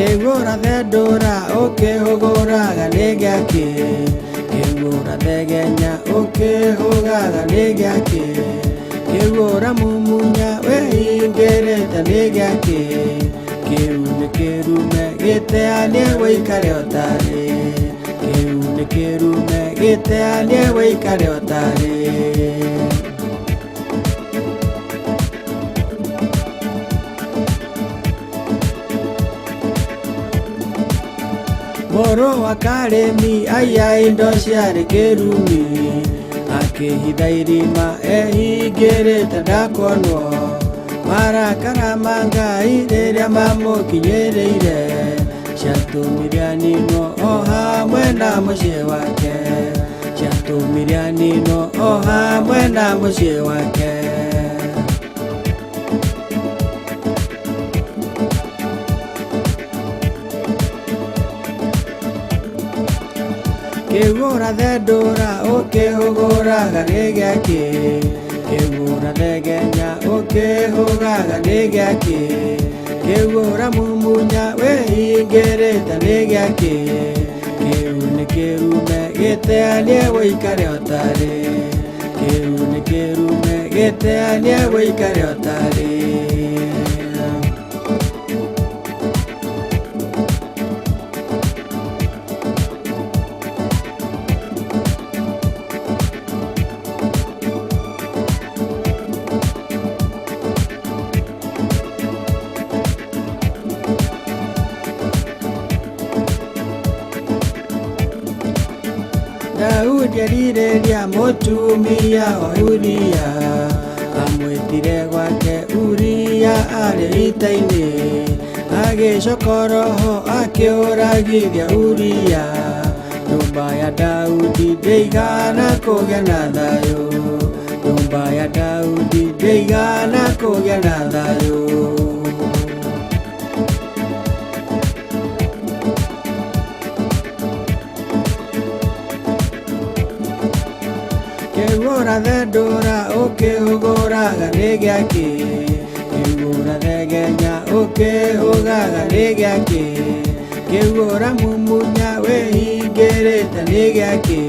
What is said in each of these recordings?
Kegura thedura ukihuguraga nigiaki Kegura thegenya ukihugaga nigiaki Kegura mumunya wehingirite nigiaki Kiu ni kirume giteanie wikare utari Kiu ni kirume giteanie wikare utari Moro wa karemi aya indo ciarĩ kĩrumi akĩhitha irima ehingĩrĩte ndakonwo marakara ma Ngai rĩrĩa mamũkinyĩrĩire ciatũmire aninwo o hamwe na mũciĩ wake ciatũmire aninwo o hamwe na mũciĩ wake Kegura thedura ukihuguraga nigiaki Kegura thegenya ukihugaga nigiaki Kegura mumunya wehingirite nigiaki Kiu ni kirume giteanie wikare utari Kiu ni kirume giteanie wikare utari Daudi arireria mũtumia wa Uria amwĩtire gwake Uria arĩ ita-inĩ agĩcoka roho akĩũragithia Uria nyũmba ya Daudi ndĩigana kũgĩa na thayũ nyũmba ya Daudi ndĩigana kũgĩa na thayũ Kegura thedura ukihuguraga nigiaki Kegura thegenya ukihugaga nigiaki Kegura mumunya wehingirite nigiaki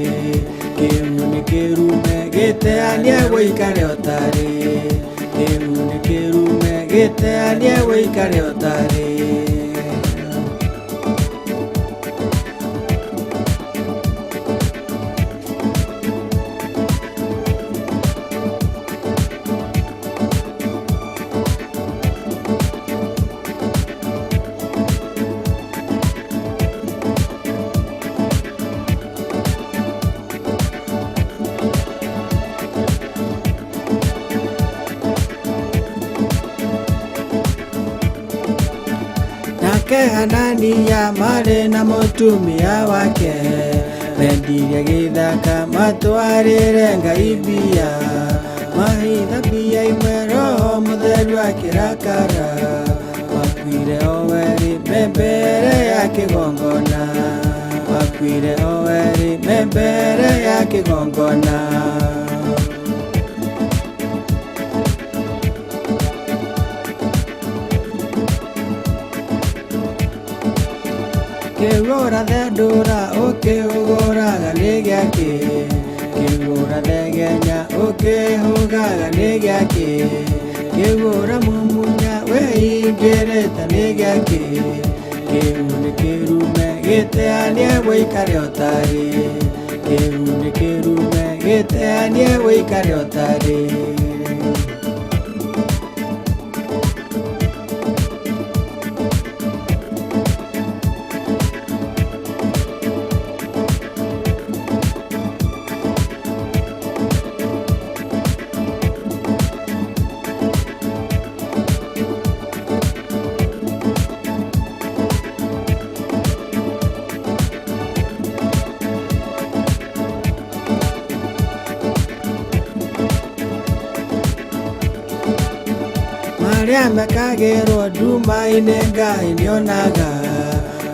Kiu ni kirume giteanie wikare utari Kiu ni kirume giteanie wikare utari Hanania marĩ na mũtumia wake mendirie gĩthaka matwarĩre Ngai mbia mahitha mbia imwe Roho Mũtheru akĩrakara makuire o erĩ me mbere ya kĩgongona makuire o erĩ me mbere ya kĩgongona Kegura thedura ukihuguraga nigiaki Kegura thegenya ukihugaga nigiaki Kegura mumunya wehingirite nigiaki Kiu ni kirume giteanie wikare utari Kiu ni kirume giteanie wikare utari Maria mekagĩrwo nduma-inĩ Ngai nĩonaga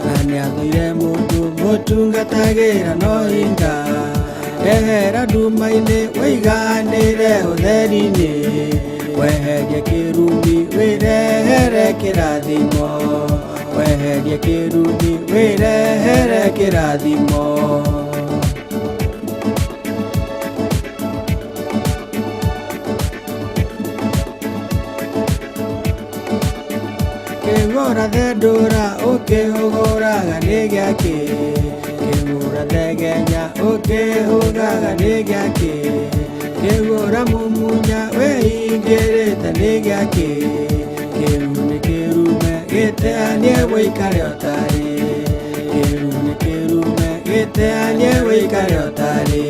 na nĩathũire mũndũ mũtungatagĩra no hinga ehera nduma-inĩ wĩiganĩre ũtheri-inĩ weherie kĩrumi wĩrehere kĩrathimo eherie kĩrumi wĩrehere kĩrathimo. Kĩgũra thendũra ũkĩhũgũraga nĩ gĩakĩ, kĩgũra thegenya ũkĩhũgaga nĩ gĩakĩ, kĩgũra mumunya wĩhingĩrĩte nĩ gĩakĩ, kĩu nĩ kĩrume gĩteanie wĩikare ũtarĩ, kĩu nĩ kĩrume gĩteanie wĩikare ũtarĩ.